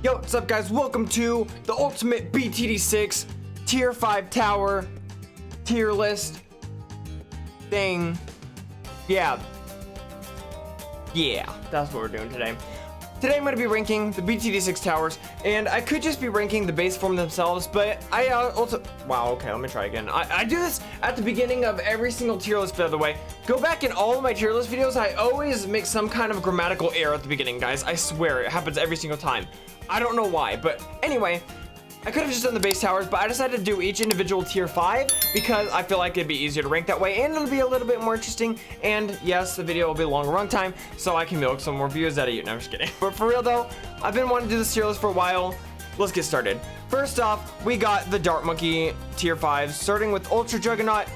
Yo, what's up guys? Welcome to the ultimate BTD6 tier 5 tower tier list thing. Yeah, that's what we're doing today. Today I'm going to be ranking the BTD6 towers, and I could just be ranking the base form themselves, but I also, wow, okay, let me try again. I do this at the beginning of every single tier list, by the way. Go back in all of my tier list videos, I always make some kind of grammatical error at the beginning, guys. I swear, it happens every single time. I don't know why, but anyway, I could have just done the base towers, but I decided to do each individual tier 5 because I feel like it'd be easier to rank that way, and it'll be a little bit more interesting. And yes, the video will be a longer run time, so I can milk some more views out of you. No, I'm just kidding. But for real though, I've been wanting to do this tier list for a while. Let's get started. First off, we got the Dart Monkey tier 5, starting with Ultra Juggernaut.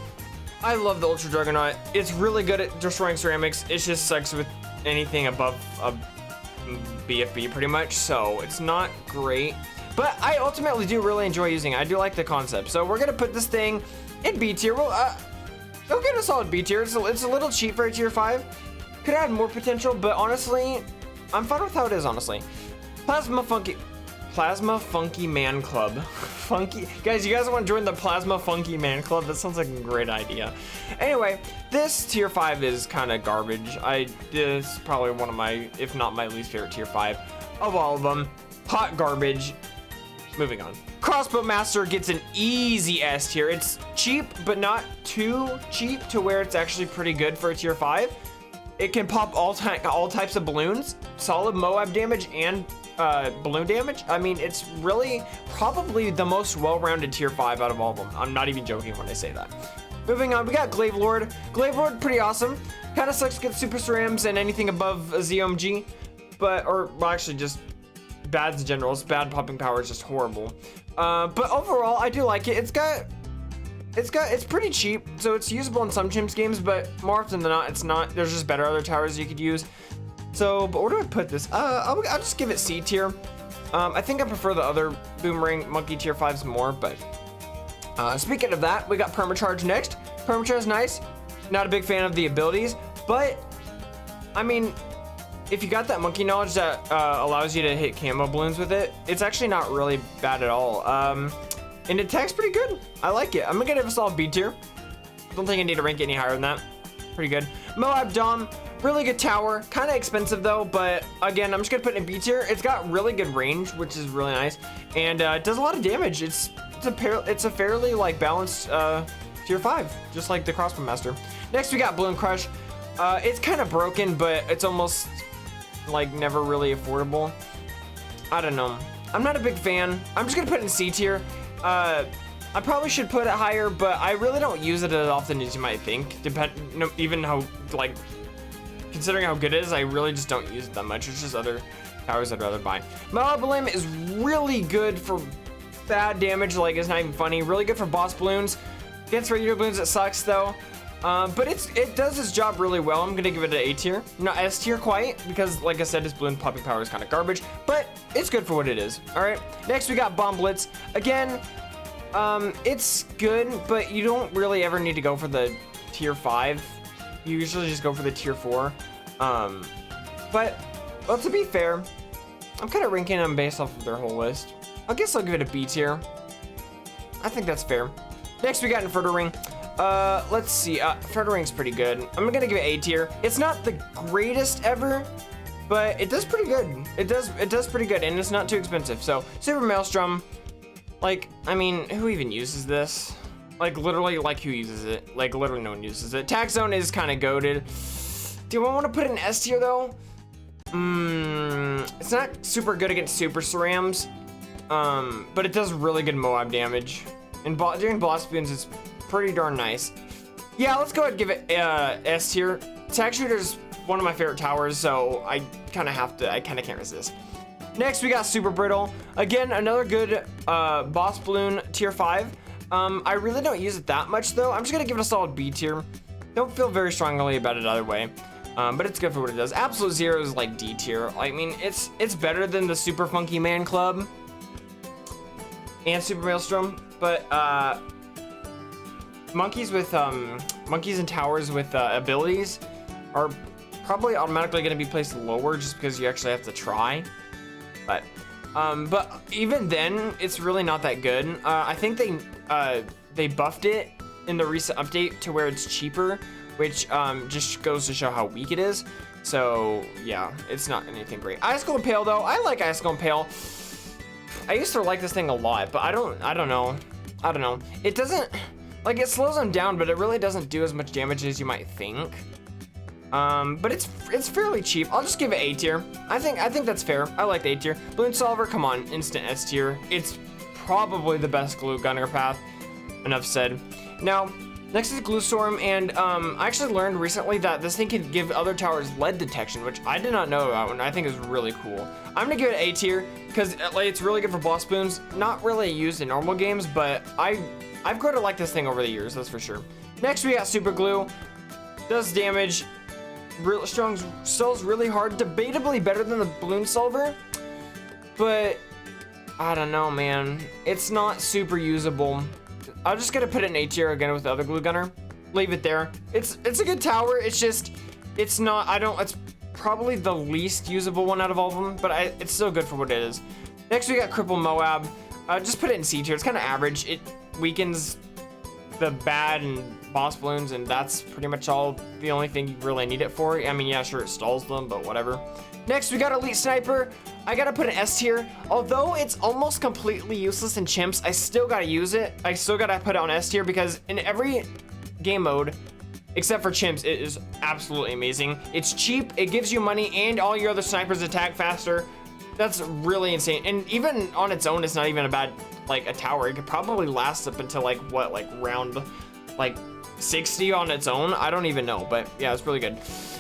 I love the Ultra Juggernaut. It's really good at destroying ceramics. It just sucks with anything above a BFB pretty much, so it's not great. But I ultimately do really enjoy using it. I do like the concept. So we're gonna put this thing in B tier. We'll get a solid B tier. It's a little cheap for a tier 5. Could add more potential, but honestly, I'm fine with how it is, honestly. Plasma Funky Man Club. Funky. Guys, you guys want to join the Plasma Funky Man Club? That sounds like a great idea. Anyway, this tier 5 is kind of garbage. This is probably one of my, if not my least favorite tier 5 of all of them. Hot garbage. Moving on. Crossbow Master gets an easy S tier. It's cheap, but not too cheap to where it's actually pretty good for a tier 5. It can pop all types of balloons, solid Moab damage, and balloon damage. I mean, it's really probably the most well-rounded tier 5 out of all of them. I'm not even joking when I say that. Moving on, we got Glaive Lord. Glaive Lord, pretty awesome. Kind of sucks to get super cerams and anything above a ZOMG, well, actually just bads in general. Its bad popping power is just horrible. But overall, I do like it. It's pretty cheap, so it's usable in some chimps games, but more often than not, it's not. There's just better other towers you could use. So, but where do I put this? I'll just give it C tier. I think I prefer the other Boomerang Monkey tier 5s more, but speaking of that, we got Permacharge next. Permacharge is nice. Not a big fan of the abilities, but I mean, if you got that monkey knowledge that allows you to hit camo balloons with it, it's actually not really bad at all. And it attacks pretty good. I like it. I'm gonna give it a solid B tier. Don't think I need to rank it any higher than that. Pretty good. Moab Dom, really good tower. Kind of expensive though, but again, I'm just gonna put it in B tier. It's got really good range, which is really nice, and it does a lot of damage. It's a fairly like balanced tier 5, just like the Crossbow Master. Next, we got Balloon Crush. It's kind of broken, but it's almost like never really affordable. I don't know. I'm not a big fan. I'm just gonna put it in C tier. I probably should put it higher, but I really don't use it as often as you might think. Even how, like, considering how good it is, I really just don't use it that much. It's just other towers I'd rather buy. Malabalim is really good for bad damage, like it's not even funny. Really good for boss balloons. Against regular balloons, it sucks though. But it does its job really well. I'm gonna give it an A tier, not S tier quite, because like I said, its balloon popping power is kind of garbage, but it's good for what it is. All right, next we got Bomb Blitz. Again, it's good, but you don't really ever need to go for the tier 5. You usually just go for the tier 4. But well, to be fair, I'm kind of ranking them based off of their whole list. I guess I'll give it a B tier. I think that's fair. Next we got Inferno Ring. Let's see, Inferno Ring's pretty good. I'm gonna give it A tier. It's not the greatest ever, but it does pretty good. It does pretty good, and it's not too expensive. So, Super Maelstrom, like, I mean, who even uses this? Like, literally, like, who uses it? Like, literally no one uses it. Tax Zone is kind of goated. Do I want to put it in S tier, though? It's not super good against Super Cerams, but it does really good Moab damage. And during boss spoons, it's pretty darn nice. Yeah, let's go ahead and give it S tier. Tack Shooter's one of my favorite towers, so I kind of can't resist. Next, we got Super Brittle. Again, another good boss balloon tier 5. I really don't use it that much though. I'm just gonna give it a solid B tier. Don't feel very strongly about it either way, but it's good for what it does. Absolute Zero is like D tier. I mean, it's better than the Super Funky Man Club and Super Maelstrom, but monkeys and towers with abilities are probably automatically going to be placed lower just because you actually have to try. But But even then, it's really not that good. I think they buffed it in the recent update to where it's cheaper, which just goes to show how weak it is. So yeah, it's not anything great. Icicle and Pale though, I like Icicle and Pale. I used to like this thing a lot, but I don't know. It doesn't, like, it slows them down, but it really doesn't do as much damage as you might think. But it's fairly cheap. I'll just give it A tier. I think that's fair. I like the A tier. Balloon Solver, come on, instant S tier. It's probably the best glue gunner path. Enough said. Now, next is Glue Storm, and I actually learned recently that this thing can give other towers lead detection, which I did not know about, and I think is really cool. I'm gonna give it A tier because it's really good for boss spoons. Not really used in normal games, but I've grown to like this thing over the years, that's for sure. Next we got Super Glue. Does damage. Real strong, sells really hard. Debatably better than the Balloon Solver, but I don't know, man. It's not super usable. I'm just gonna put it in A tier again with the other glue gunner. Leave it there. It's a good tower. It's just, it's not, it's probably the least usable one out of all of them, but it's still good for what it is. Next we got Cripple Moab. Just put it in C tier. It's kind of average. It weakens the bad and boss balloons, and that's pretty much the only thing you really need it for. I mean, yeah, sure, it stalls them, but whatever. Next we got Elite Sniper. I gotta put an S tier. Although it's almost completely useless in chimps, I still gotta use it. I still gotta put it on S tier because in every game mode except for chimps, it is absolutely amazing. It's cheap, it gives you money, and all your other snipers attack faster. That's really insane. And even on its own, it's not even a bad, like, a tower. It could probably last up until, like, what, like, round, like, 60 on its own? I don't even know, but yeah, it's really good.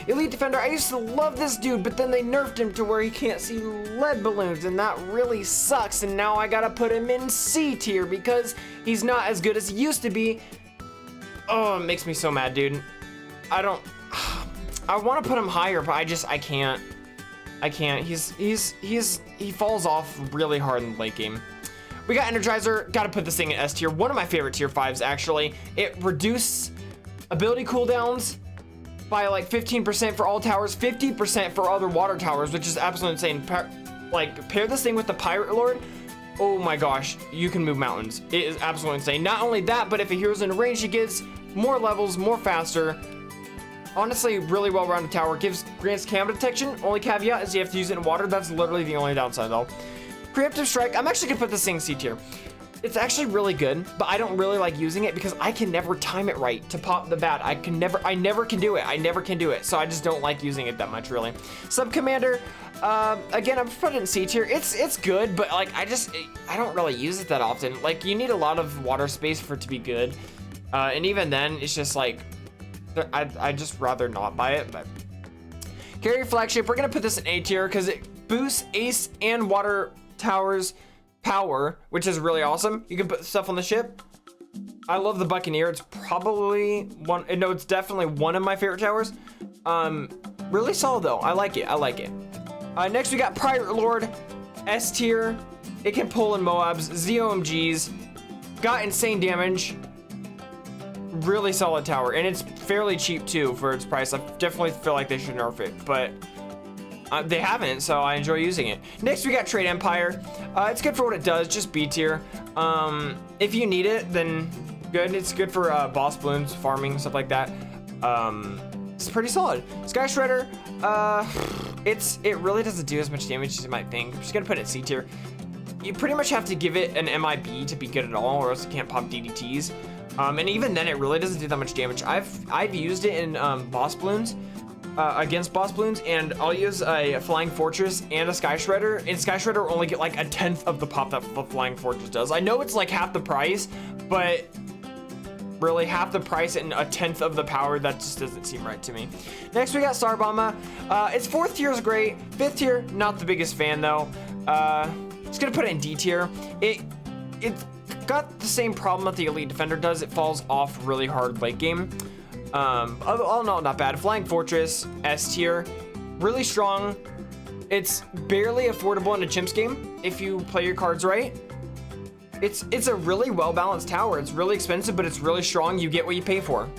Elite Defender, I used to love this dude, but then they nerfed him to where he can't see lead balloons, and that really sucks, and now I gotta put him in C tier because he's not as good as he used to be. Oh, it makes me so mad, dude. I want to put him higher, but I can't. He falls off really hard in the late game. We got Energizer, gotta put this thing in S tier. One of my favorite tier 5s, actually. It reduced ability cooldowns by like 15% for all towers, 50% for other water towers, which is absolutely insane. Pair this thing with the Pirate Lord. Oh my gosh, you can move mountains. It is absolutely insane. Not only that, but if a hero's in range, it gives more levels, more faster. Honestly, really well-rounded tower. Grants cam detection. Only caveat is you have to use it in water. That's literally the only downside, though. Preemptive Strike. I'm actually gonna put this thing C tier. It's actually really good, but I don't really like using it because I can never time it right to pop the bat. I never can do it. So I just don't like using it that much, really. Sub Commander. Again, I'm putting it in C tier. It's good, but like I don't really use it that often. Like you need a lot of water space for it to be good, and even then, it's just like I just rather not buy it. But Carrier Flagship, we're gonna put this in A tier because it boosts Ace and Water Towers power, which is really awesome. You can put stuff on the ship. I love the Buccaneer. It's probably it's definitely one of my favorite towers. Really solid though. I like it. Next we got Pirate Lord, S tier. It can pull in Moabs, ZOMGs, got insane damage. Really solid tower, and it's fairly cheap too for its price. I definitely feel like they should nerf it, but they haven't, so I enjoy using it. Next, we got Trade Empire. It's good for what it does, just B tier. If you need it, then good. It's good for boss balloons, farming, stuff like that. It's pretty solid. Sky Shredder, it really doesn't do as much damage as you might think. I'm just gonna put it in C tier. You pretty much have to give it an MIB to be good at all, or else it can't pop DDTs. And even then, it really doesn't do that much damage. I've used it in boss balloons. Against boss balloons, and I'll use a Flying Fortress and a Sky Shredder, and Sky Shredder will only get like 1/10 of the pop that the Flying Fortress does. I know it's like half the price, but really half the price and 1/10 of the power, that just doesn't seem right to me. Next we got Starbomba. Its 4th tier is great. 5th tier, not the biggest fan though. Just gonna put it in D tier. It's got the same problem that the Elite Defender does. It falls off really hard late game. Oh no, not bad. Flying Fortress, S tier, really strong. It's barely affordable in a chimps game if you play your cards right. It's a really well-balanced tower. It's really expensive, but it's really strong. You get what you pay for.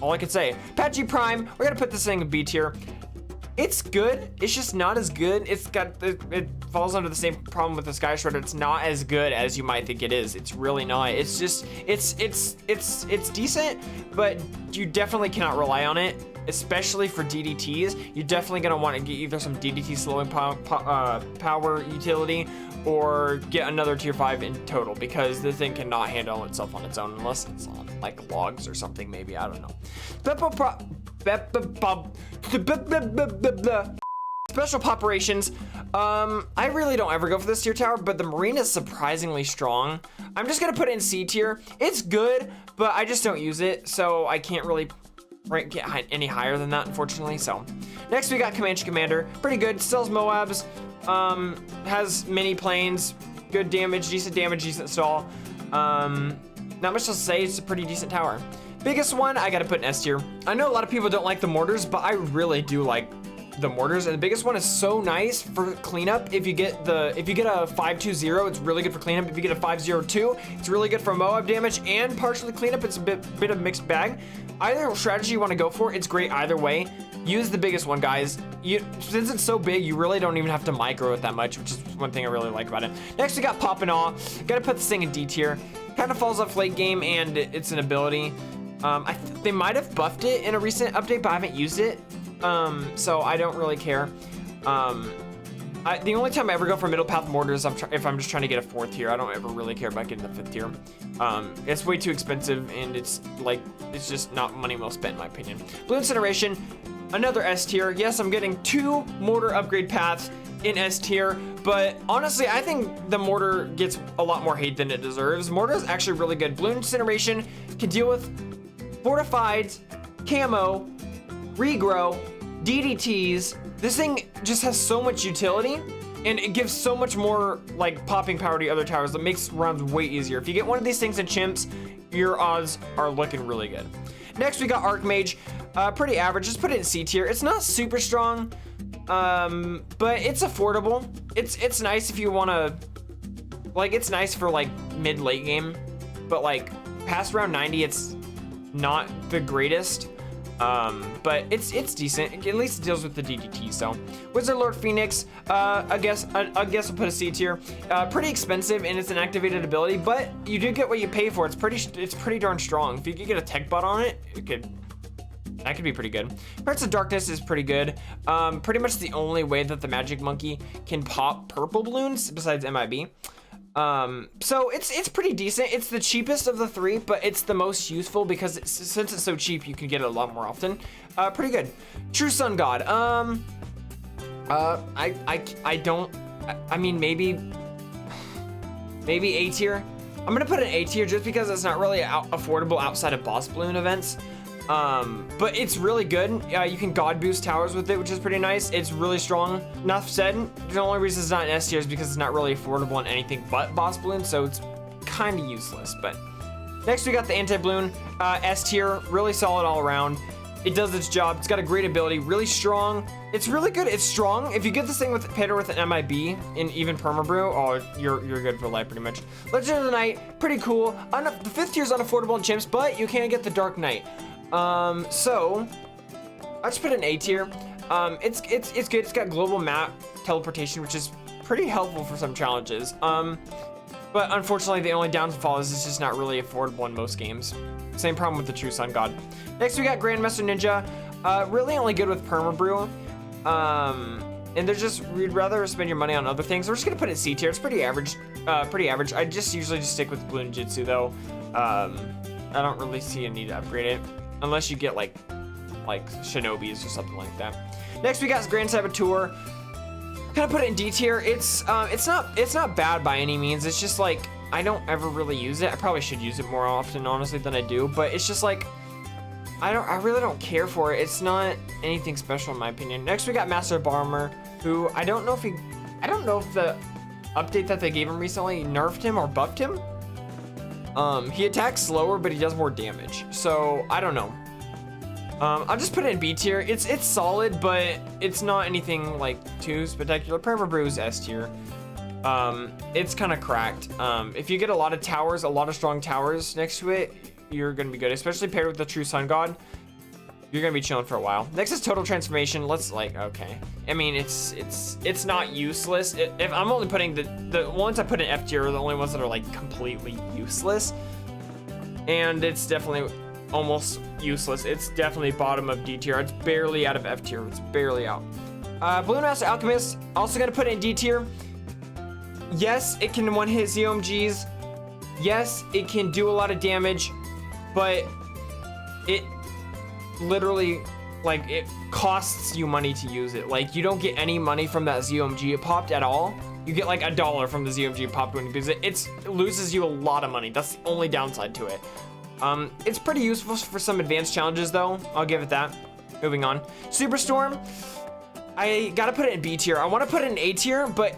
All I can say. Patchy Prime, we're gonna put this thing in B tier. It's good. It's just not as good. It falls under the same problem with the Sky Shredder. It's not as good as you might think it is. It's really not. It's just it's decent, but you definitely cannot rely on it, especially for DDTs. You're definitely gonna want to get either some DDT slowing power utility, or get another tier 5 in total, because the thing cannot handle itself on its own unless it's on like logs or something, maybe. I don't know. Special populations. I really don't ever go for this tier tower, but the marine is surprisingly strong. I'm just gonna put it in C tier. It's good, but I just don't use it, so I can't really get any higher than that, unfortunately. So next we got Comanche Commander. Pretty good. Sells Moabs. Has mini planes. Good damage, decent stall. Not much to say. It's a pretty decent tower. Biggest one, I gotta put in S tier. I know a lot of people don't like the mortars, but I really do like the mortars, and the biggest one is so nice for cleanup. If you get a 5-2-0, it's really good for cleanup. If you get a 5-0-2, it's really good for Moab damage and partially cleanup. It's a bit of mixed bag. Either strategy you want to go for, it's great either way. Use the biggest one, guys. Since it's so big, you really don't even have to micro it that much, which is one thing I really like about it. Next, we got Pop and Awe. Gotta put this thing in D tier. Kind of falls off late game, and it's an ability. They might have buffed it in a recent update, but I haven't used it. So I don't really care. The only time I ever go for middle path mortars if I'm just trying to get a 4th tier. I don't ever really care about getting the 5th tier. It's way too expensive, and it's just not money well spent in my opinion. Blue Incineration, another S tier. Yes, I'm getting 2 mortar upgrade paths in S tier, but honestly, I think the mortar gets a lot more hate than it deserves. Mortar is actually really good. Blue Incineration can deal with fortified, camo, regrow, DDTs. This thing just has so much utility, and it gives so much more like popping power to other towers that makes rounds way easier. If you get one of these things in chimps, your odds are looking really good. Next, we got Archmage. Pretty average. Just put it in C tier. It's not super strong, but it's affordable. It's nice if you want to, like, it's nice for like mid-late game, but like past round 90, it's not the greatest. But it's decent. At least it deals with the DDT. So Wizard Lord Phoenix, I guess I'll put a C tier. Pretty expensive, and it's an activated ability, but you do get what you pay for. It's pretty darn strong. If you could get a tech bot on it, that could be pretty good. Hearts of Darkness is pretty good. Pretty much the only way that the Magic Monkey can pop purple balloons besides MIB. So it's pretty decent. It's the cheapest of the 3, but it's the most useful because since it's so cheap, you can get it a lot more often. Pretty good. True Sun God. I mean, maybe A tier. I'm gonna put an A tier just because it's not really affordable outside of boss balloon events. But it's really good. You can God boost towers with it, which is pretty nice. It's really strong. Enough said. The only reason it's not in S tier is because it's not really affordable on anything but boss balloon, so it's kind of useless. But next we got the anti-balloon, S tier, really solid all around. It does its job. It's got a great ability, really strong. It's really good. It's strong. If you get this thing paired with an MIB and even permabrew, oh, you're good for life pretty much. Legend of the Night, pretty cool. The 5th tier is unaffordable in chimps, but you can get the Dark Knight. So I just put an A tier. It's good. It's got global map teleportation, which is pretty helpful for some challenges. But unfortunately, the only downfall is it's just not really affordable in most games. Same problem with the True Sun God. Next, we got Grandmaster Ninja. Really only good with permabrew. And they're just, we'd rather spend your money on other things. We're just gonna put it in C tier. It's pretty average. I usually just stick with Blue Ninjutsu though. I don't really see a need to upgrade it unless you get like Shinobis or something like that. Next, we got Grand Saboteur. Kind of put it in D tier. It's not bad by any means. It's just like I don't ever really use it. I probably should use it more often, honestly, than I do. But it's just like I really don't care for it. It's not anything special in my opinion. Next, we got Master Bomber, who I don't know if the update that they gave him recently nerfed him or buffed him. He attacks slower, but he does more damage. So I don't know. I'll just put it in B tier. It's solid, but it's not anything like too spectacular. Permabrew's S tier. It's kind of cracked. If you get a lot of strong towers next to it, you're gonna be good, especially paired with the True Sun God. you're gonna be chilling for a while. Next is total transformation. Let's like, okay. I mean, it's not useless. If I'm only putting the ones I put in F tier are the only ones that are like completely useless. And it's definitely almost useless. It's definitely bottom of D tier. It's barely out of F tier. It's barely out. Balloon Master Alchemist, also gonna put it in D tier. Yes, it can one hit ZOMGs. Yes, it can do a lot of damage, but it literally, like, it costs you money to use it. Like, you don't get any money from that ZOMG it popped at all. You get like $1 from the ZOMG it popped when you use it. It loses you a lot of money. That's the only downside to it. It's pretty useful for some advanced challenges though. I'll give it that. Moving on. Superstorm, I gotta put it in B tier. I wanna put it in A tier, but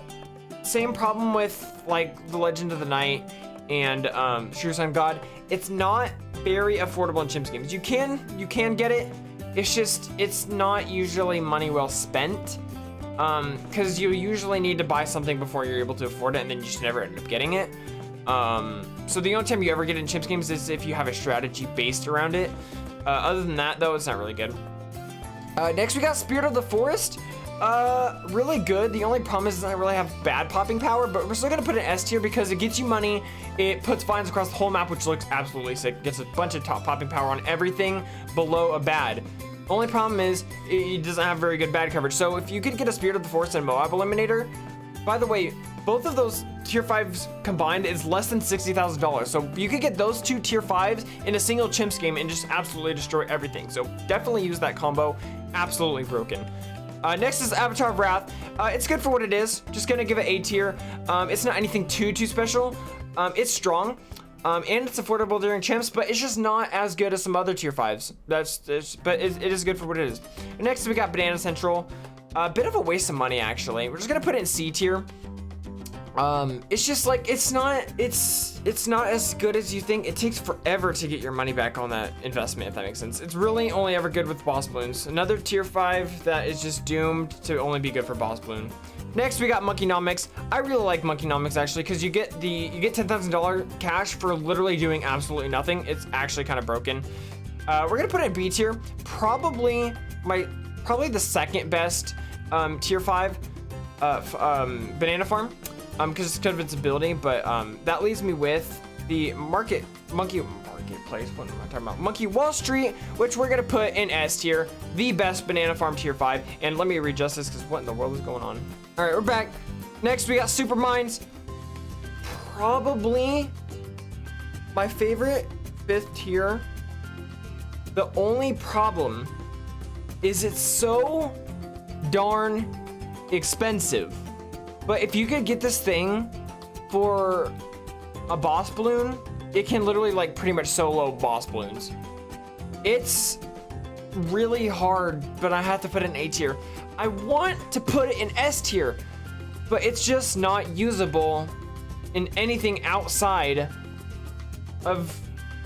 same problem with like the Legend of the Night and True Sun God. It's not very affordable in chimps games. You can get it. It's just, it's not usually money well spent. Because you usually need to buy something before you're able to afford it, and then you just never end up getting it. So the only time you ever get it in chimps games is if you have a strategy based around it. Other than that, though, it's not really good. Next, we got Spirit of the Forest. Really good. The only problem is it doesn't really have bad popping power, but we're still gonna put it in S tier because it gets you money. It puts vines across the whole map, which looks absolutely sick. It gets a bunch of top popping power on everything below a bad. Only problem is it doesn't have very good bad coverage. So if you could get a Spirit of the Forest and Moab Eliminator, by the way, both of those tier 5s combined is less than $60,000. So you could get those two tier 5s in a single chimps game and just absolutely destroy everything. So definitely use that combo. Absolutely broken. Next is Avatar of Wrath. It's good for what it is. Just gonna give it A tier. It's not anything too special. It's strong. And it's affordable during chimps, but it's just not as good as some other tier 5s. But it is good for what it is. And next we got Banana Central. A bit of a waste of money, actually. We're just gonna put it in C tier. It's just like, it's not as good as you think. It takes forever to get your money back on that investment, if that makes sense. It's really only ever good with Boss Balloons. Another tier 5 that is just doomed to only be good for Boss Balloon. Next, we got Monkeynomics. I really like Monkeynomics actually, because you get $10,000 cash for literally doing absolutely nothing. It's actually kind of broken. We're gonna put it in B tier. Probably the second best tier 5 banana farm, because of its ability. But that leaves me with the Marketplace. What am I talking about? Monkey Wall Street, which we're gonna put in S tier, the best banana farm tier 5. And let me readjust this because what in the world is going on? All right, we're back. Next, we got Super Mines. Probably my favorite 5th tier. The only problem is it's so darn expensive. But if you could get this thing for a boss balloon, it can literally like pretty much solo boss balloons. It's really hard, but I have to put it in A tier. I want to put it in S tier, but it's just not usable in anything outside of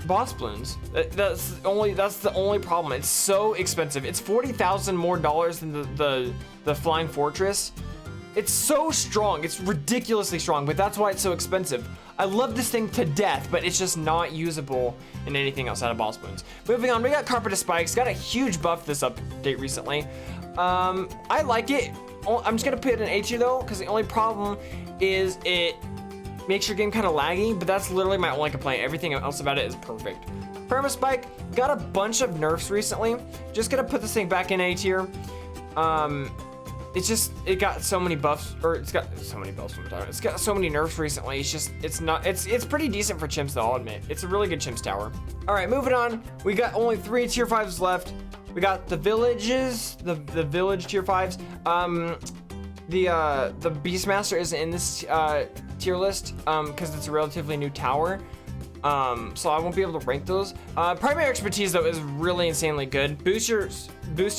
boss balloons. That's the only problem. It's so expensive. It's $40,000 more than the Flying Fortress. It's so strong. It's ridiculously strong, but that's why it's so expensive. I love this thing to death, but it's just not usable in anything outside of boss balloons. Moving on, we got Carpeted Spikes. Got a huge buff this update recently. I like it. I'm just gonna put it in A tier though, because the only problem is it makes your game kind of laggy, but that's literally my only complaint. Everything else about it is perfect. Perma Spike got a bunch of nerfs recently. Just gonna put this thing back in A tier. It got so many buffs, or it's got so many buffs. It's got so many nerfs recently. It's pretty decent for chimps though, I'll admit. It's a really good chimps tower. All right, moving on. We got only 3 tier 5s left. We got the villages, the village tier 5s. The Beastmaster isn't in this tier list because it's a relatively new tower. So I won't be able to rank those. Primary expertise though is really insanely good. Boost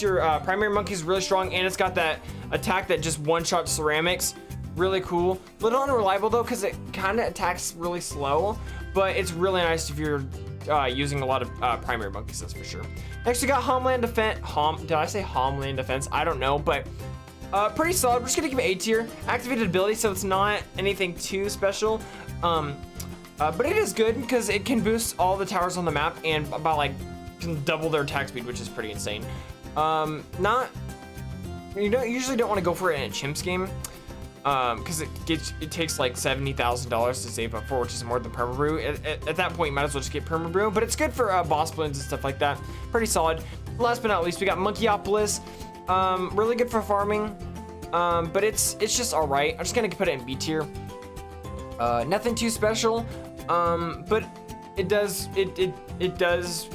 your primary monkey is really strong, and it's got that attack that just one-shot ceramics. Really cool. Little unreliable though, because it kind of attacks really slow, but it's really nice if you're using a lot of primary monkeys, that's for sure. Next we got Homeland Defense. Did I say Homeland Defense? I don't know, but pretty solid. We're just gonna give it A tier. Activated ability, so it's not anything too special. But it is good because it can boost all the towers on the map, and by like can double their attack speed, which is pretty insane. Usually don't want to go for it in a chimps game, because it takes like $70,000 to save up for, which is more than permabrew. At that point, you might as well just get permabrew, but it's good for boss balloons and stuff like that. Pretty solid. Last but not least, we got Monkeyopolis. Really good for farming, but it's just all right. I'm just gonna put it in B tier. Nothing too special, but it does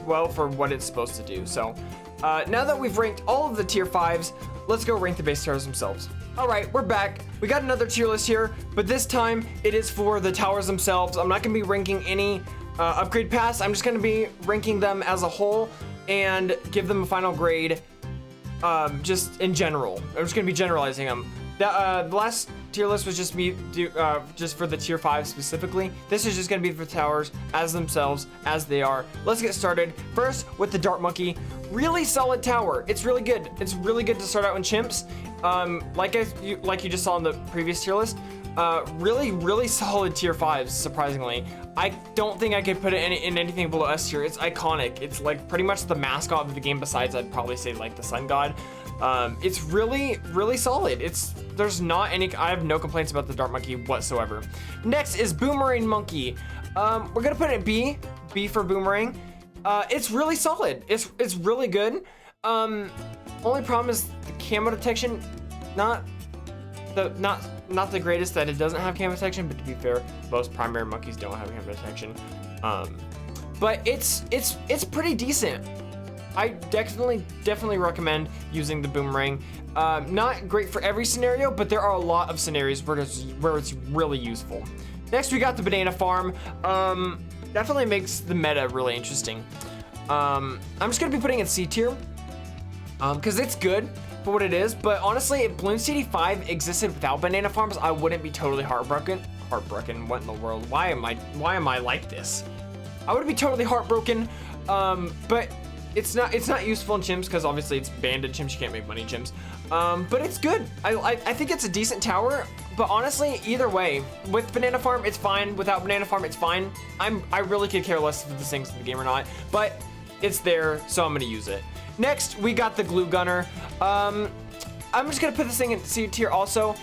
well for what it's supposed to do. So now that we've ranked all of the tier 5s, let's go rank the base towers themselves. All right, we're back. We got another tier list here, but this time it is for the towers themselves. I'm not gonna be ranking any upgrade paths. I'm just gonna be ranking them as a whole and give them a final grade, just in general. I'm just gonna be generalizing them. The last tier list was just just for the tier 5 specifically. This is just gonna be for towers as themselves, as they are. Let's get started. First with the Dart Monkey. Really solid tower. It's really good. It's really good to start out in chimps. Like you just saw in the previous tier list. Really solid tier 5s, surprisingly. I don't think I could put it in anything below S tier. It's iconic. It's like pretty much the mascot of the game, besides I'd probably say like the Sun God. It's really solid. I have no complaints about the Dart Monkey whatsoever. Next is Boomerang Monkey. We're gonna put it in B for Boomerang. It's really solid. It's really good. Only problem is the camo detection, not the greatest that it doesn't have camo detection, but to be fair, most primary monkeys don't have camo detection. But it's pretty decent. I definitely recommend using the Boomerang. Not great for every scenario, but there are a lot of scenarios where it's really useful. Next, we got the Banana Farm. Definitely makes the meta really interesting. I'm just gonna be putting it C tier, because it's good for what it is, but honestly, if Bloons TD 5 existed without Banana Farms, I wouldn't be totally heartbroken. What in the world? Why am I like this? I would be totally heartbroken, but it's not useful in chimps, because obviously it's banned in chimps. You can't make money in chimps, but it's good. I think it's a decent tower, but honestly, either way, with Banana Farm, it's fine. Without Banana Farm, it's fine. I really could care less if this thing's in the game or not, but it's there, so I'm gonna use it. Next, we got the Glue Gunner. I'm just gonna put this thing in C tier also.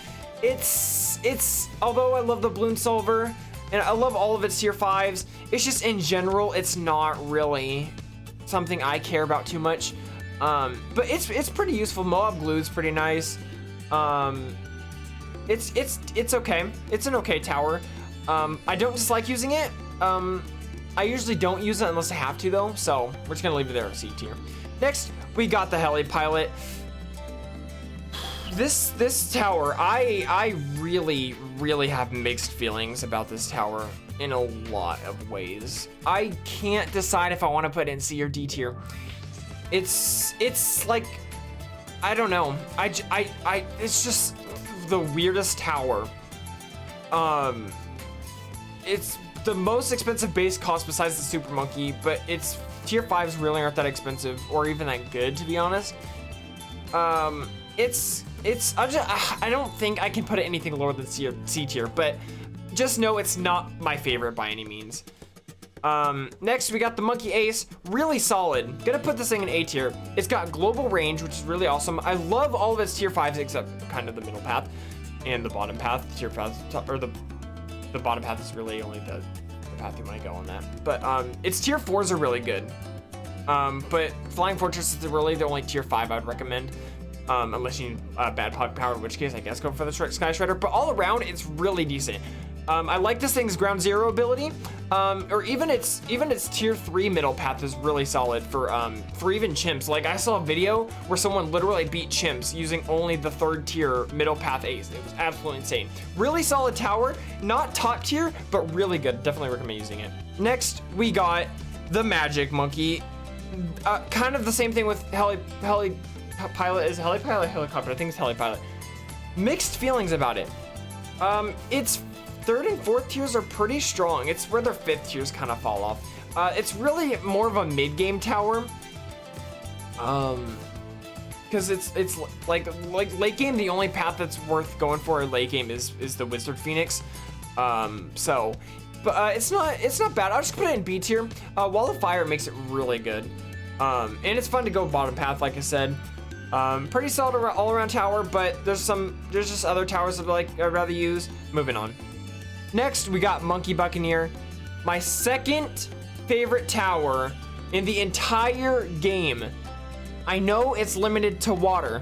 Although I love the Balloon Solver, and I love all of its tier 5s, it's just in general, it's not really something I care about too much. But it's pretty useful. Moab Glue is pretty nice. It's okay. It's an okay tower. I don't dislike using it. I usually don't use it unless I have to though, so we're just gonna leave it there in C tier. Next, we got the Heli Pilot. This tower, I really have mixed feelings about this tower in a lot of ways. I can't decide if I want to put it in C or D tier. It's like, I don't know. It's just the weirdest tower. It's the most expensive base cost besides the Super Monkey, but its tier 5s really aren't that expensive or even that good, to be honest. I don't think I can put it anything lower than C tier, but just know it's not my favorite by any means. Next, we got the Monkey Ace. Really solid. Gonna put this thing in A tier. It's got global range, which is really awesome. I love all of its tier 5s except kind of the middle path and the bottom path. The tier path, or the bottom path is really only the path you might go on that. But its tier 4s are really good. But Flying Fortress is really the only tier 5 I would recommend. Unless you need bad power, in which case I guess go for the Sky Shredder. But all around, it's really decent. I like this thing's ground zero ability, or even its tier 3 middle path is really solid for even chimps. Like I saw a video where someone literally beat chimps using only the 3rd tier middle path ace. It was absolutely insane. Really solid tower, not top tier, but really good. Definitely recommend using it. Next, we got the Magic Monkey. Kind of the same thing with Heli Pilot. Is Heli Pilot helicopter? I think it's Heli Pilot. Mixed feelings about it. Its 3rd and 4th tiers are pretty strong. It's where their 5th tiers kind of fall off. It's really more of a mid-game tower. Because it's like late game, the only path that's worth going for in late game is the Wizard Phoenix. But it's not bad. I'll just put it in B tier. Wall of Fire makes it really good. And it's fun to go bottom path, like I said. Pretty solid all around tower, but there's just other towers that I'd rather use. Moving on. Next, we got Monkey Buccaneer. My second favorite tower in the entire game. I know it's limited to water,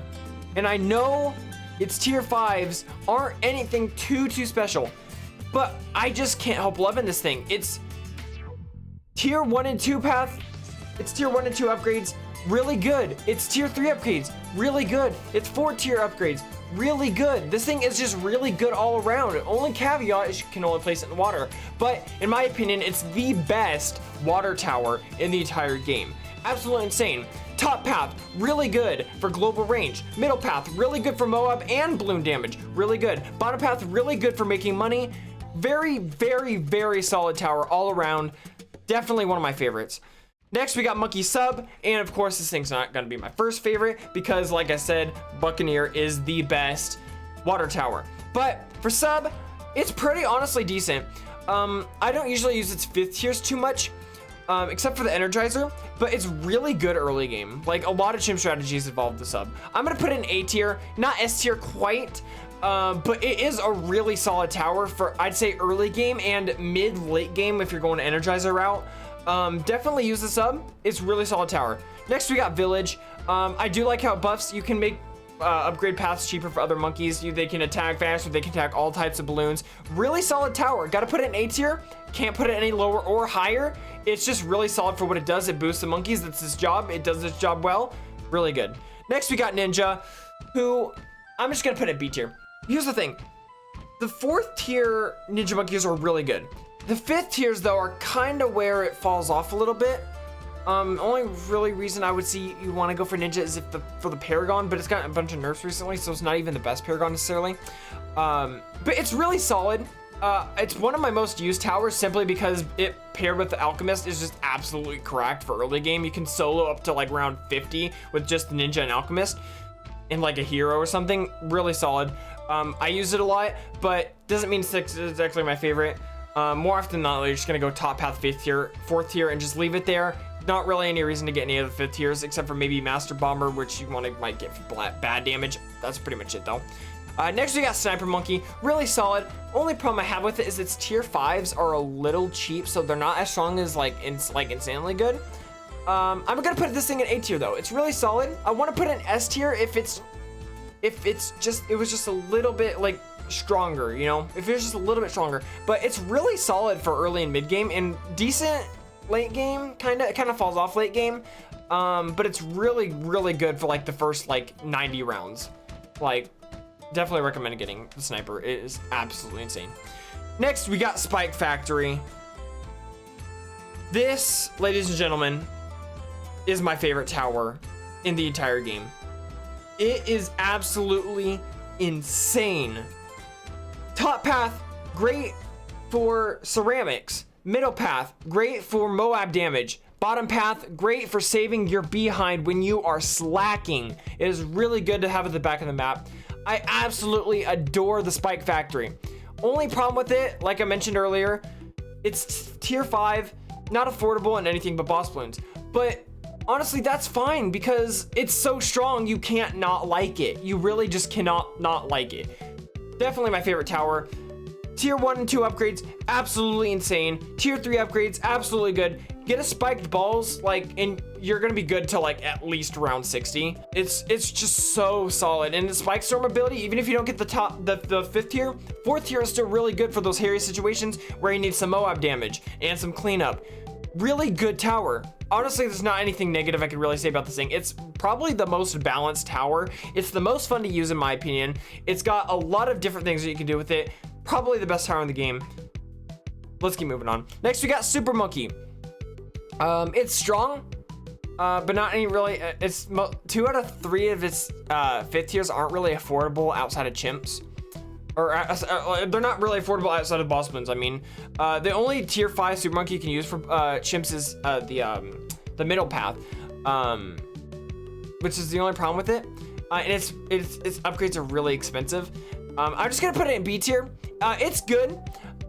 and I know its tier 5s aren't anything too special, but I just can't help loving this thing. It's tier 1 and 2 path. It's tier 1 and 2 upgrades, really good. It's tier 3 upgrades, really good. It's 4 tier upgrades, really good. This thing is just really good all around. Only caveat is you can only place it in water, but in my opinion, it's the best water tower in the entire game. Absolutely insane. Top path, really good for global range. Middle path, really good for Moab and balloon damage, really good. Bottom path, really good for making money. Very solid tower all around. Definitely one of my favorites. Next, we got Monkey Sub, and of course, this thing's not gonna be my first favorite because, like I said, Buccaneer is the best water tower. But for Sub, it's pretty honestly decent. I don't usually use its 5th tiers too much, except for the Energizer, but it's really good early game. Like, a lot of chimp strategies involve the Sub. I'm gonna put it in A tier, not S tier quite, but it is a really solid tower for, I'd say, early game and mid-late game if you're going to Energizer route. Definitely use the Sub. It's really solid tower. Next, we got Village. I do like how it buffs. You can make upgrade paths cheaper for other monkeys. They can attack faster. They can attack all types of balloons. Really solid tower. Got to put it in A tier. Can't put it any lower or higher. It's just really solid for what it does. It boosts the monkeys. That's its job. It does its job well. Really good. Next, we got Ninja, who I'm just going to put at B tier. Here's the thing. The 4th tier Ninja monkeys are really good. The 5th tiers, though, are kind of where it falls off a little bit. Only really reason I would see you want to go for Ninja is if for the Paragon, but it's gotten a bunch of nerfs recently, so it's not even the best Paragon necessarily. But it's really solid. It's one of my most used towers simply because it paired with the Alchemist is just absolutely cracked for early game. You can solo up to like round 50 with just Ninja and Alchemist and like a hero or something. Really solid. I use it a lot, but doesn't mean 6 is actually my favorite. More often than not, you're just gonna go top path 5th tier, 4th tier, and just leave it there. Not really any reason to get any of the 5th tiers, except for maybe Master Bomber, which you might get for bad damage. That's pretty much it, though. Next, we got Sniper Monkey. Really solid. Only problem I have with it is its tier 5s are a little cheap, so they're not as strong as insanely good. I'm gonna put this thing in A tier, though. It's really solid. I want to put it in S tier if it was just a little bit like stronger, you know, if it was just a little bit stronger. But it's really solid for early and mid game, and decent late game. Kind of falls off late game, but it's really good for like the first like 90 rounds. Like, definitely recommend getting the Sniper. It is absolutely insane. Next, we got Spike Factory. This, ladies and gentlemen, is my favorite tower in the entire game. It is absolutely insane. Top path, great for ceramics. Middle path, great for Moab damage. Bottom path, great for saving your behind when you are slacking. It is really good to have at the back of the map. I absolutely adore the Spike Factory. Only problem with it, like I mentioned earlier, it's tier 5, not affordable in anything but boss balloons. But honestly, that's fine because it's so strong you can't not like it. You really just cannot not like it. Definitely my favorite tower. Tier 1 and 2 upgrades, absolutely insane. Tier 3 upgrades, absolutely good. Get a spiked balls, and you're gonna be good till at least round 60. It's just so solid. And the spike storm ability, even if you don't get the 5th tier, 4th tier is still really good for those hairy situations where you need some Moab damage and some cleanup. Really good tower. Honestly, there's not anything negative I could really say about this thing. It's probably the most balanced tower. It's the most fun to use in my opinion. It's got a lot of different things that you can do with it. Probably the best tower in the game. Let's keep moving on. Next, we got Super Monkey. It's strong, but not any really. It's 2 out of 3 of its 5th tiers aren't really affordable outside of chimps. Or they're not really affordable outside of boss balloons. I mean, the only tier 5 Super Monkey you can use for chimps is the middle path, which is the only problem with it. And its upgrades are really expensive. I'm just gonna put it in B tier. It's good.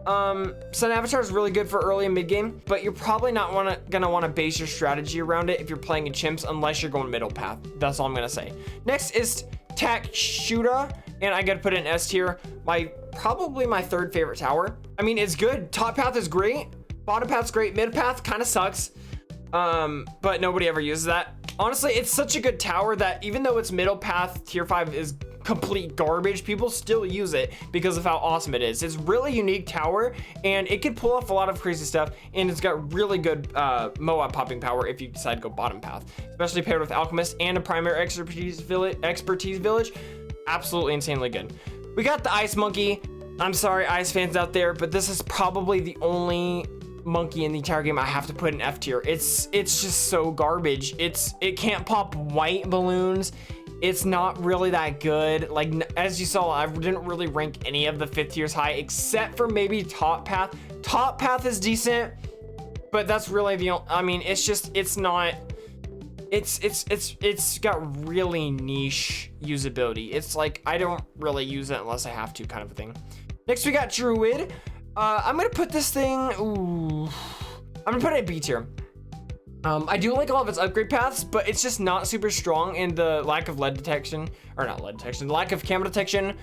Sun Avatar is really good for early and mid game, but you're probably not gonna want to base your strategy around it if you're playing in chimps, unless you're going middle path. That's all I'm gonna say. Next is Tak Shura, and I gotta put it in S tier. Probably my third favorite tower. I mean, it's good. Top path is great. Bottom path's great. Mid path kind of sucks. But nobody ever uses that. Honestly, it's such a good tower that even though its middle path tier 5 is complete garbage, people still use it because of how awesome it is. It's really unique tower, and it could pull off a lot of crazy stuff, and it's got really good Moab popping power if you decide to go bottom path, especially paired with Alchemist and a primary expertise village. Absolutely insanely good. We got the Ice Monkey. I'm sorry, Ice fans out there, but this is probably the only monkey in the entire game I have to put in F tier. It's just so garbage. It can't pop white balloons. It's not really that good. Like, as you saw, I didn't really rank any of the 5th tiers high except for maybe top path. Top path is decent, but that's really the only, I mean, it's not, it's got really niche usability. It's like, I don't really use it unless I have to, kind of a thing. Next, we got Druid. I'm gonna put this thing, I'm gonna put it in B tier. I do like all of its upgrade paths, but it's just not super strong, and the lack of lead detection, or not lead detection, the lack of camo detection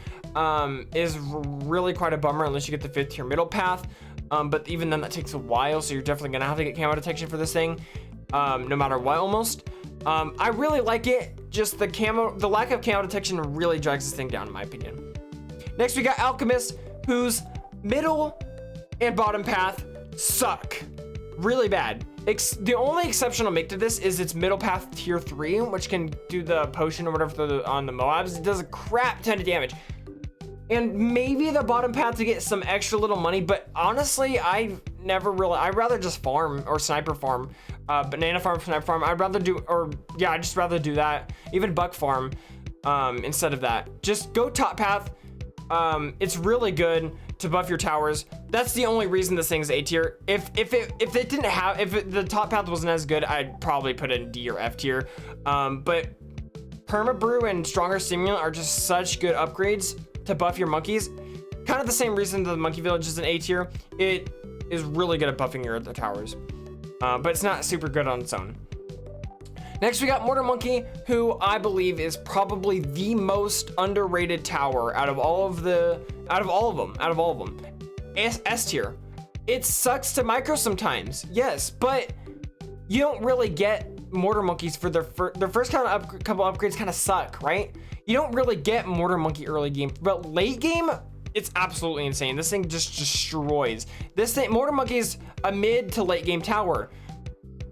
is really quite a bummer unless you get the 5th tier middle path. But even then, that takes a while, so you're definitely gonna have to get camo detection for this thing, no matter what almost. I really like it, just the lack of camo detection really drags this thing down in my opinion. Next, we got Alchemist, whose middle and bottom path suck really bad. The only exception I'll make to this is its middle path tier 3, which can do the potion or whatever on the Moabs. It does a crap ton of damage. And maybe the bottom path to get some extra little money, but honestly, I'd rather just farm or sniper farm, banana farm, sniper farm. I'd just rather do that. Even buck farm instead of that. Just go top path. It's really good to buff your towers. That's the only reason this thing's A tier. If the top path wasn't as good, I'd probably put it in D or F tier. But Permabrew and Stronger Stimulant are just such good upgrades to buff your monkeys. Kind of the same reason the Monkey Village is an A tier. It is really good at buffing your other towers, but it's not super good on its own. Next, we got Mortar Monkey, who I believe is probably the most underrated tower out of all of them. S tier. It sucks to micro sometimes, yes, but you don't really get Mortar Monkeys for their first couple upgrades kind of suck, right? You don't really get Mortar Monkey early game, but late game, it's absolutely insane. This thing just destroys. Mortar Monkey is a mid to late game tower.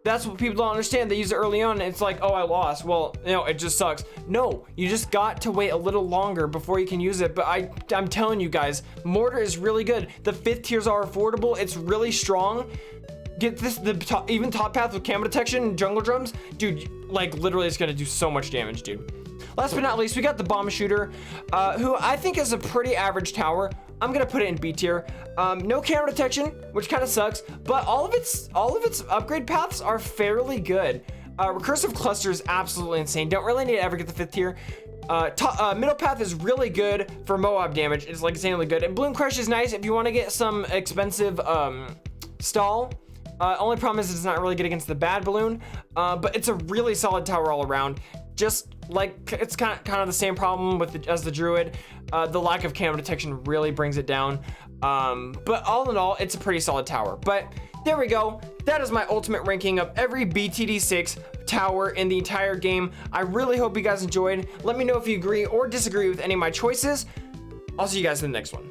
That's what people don't understand. They use it early on, and it's like, oh, I lost. Well, it just sucks. No, you just got to wait a little longer before you can use it. But I'm telling you guys, Mortar is really good. The 5th tiers are affordable. It's really strong. Get this, even top path with camo detection and jungle drums, dude. Like literally, it's gonna do so much damage, dude. Last but not least, we got the Bomb Shooter, who I think is a pretty average tower. I'm gonna put it in B tier. No camera detection, which kind of sucks, but all of its upgrade paths are fairly good. Recursive cluster is absolutely insane. Don't really need to ever get the 5th tier. Middle path is really good for Moab damage. It's like insanely good. And Bloom Crush is nice if you want to get some expensive stall. Only problem is it's not really good against the bad balloon, but it's a really solid tower all around. Just like it's kind of the same problem as the Druid. The lack of camo detection really brings it down. But all in all, it's a pretty solid tower. But there we go. That is my ultimate ranking of every BTD6 tower in the entire game. I really hope you guys enjoyed. Let me know if you agree or disagree with any of my choices. I'll see you guys in the next one.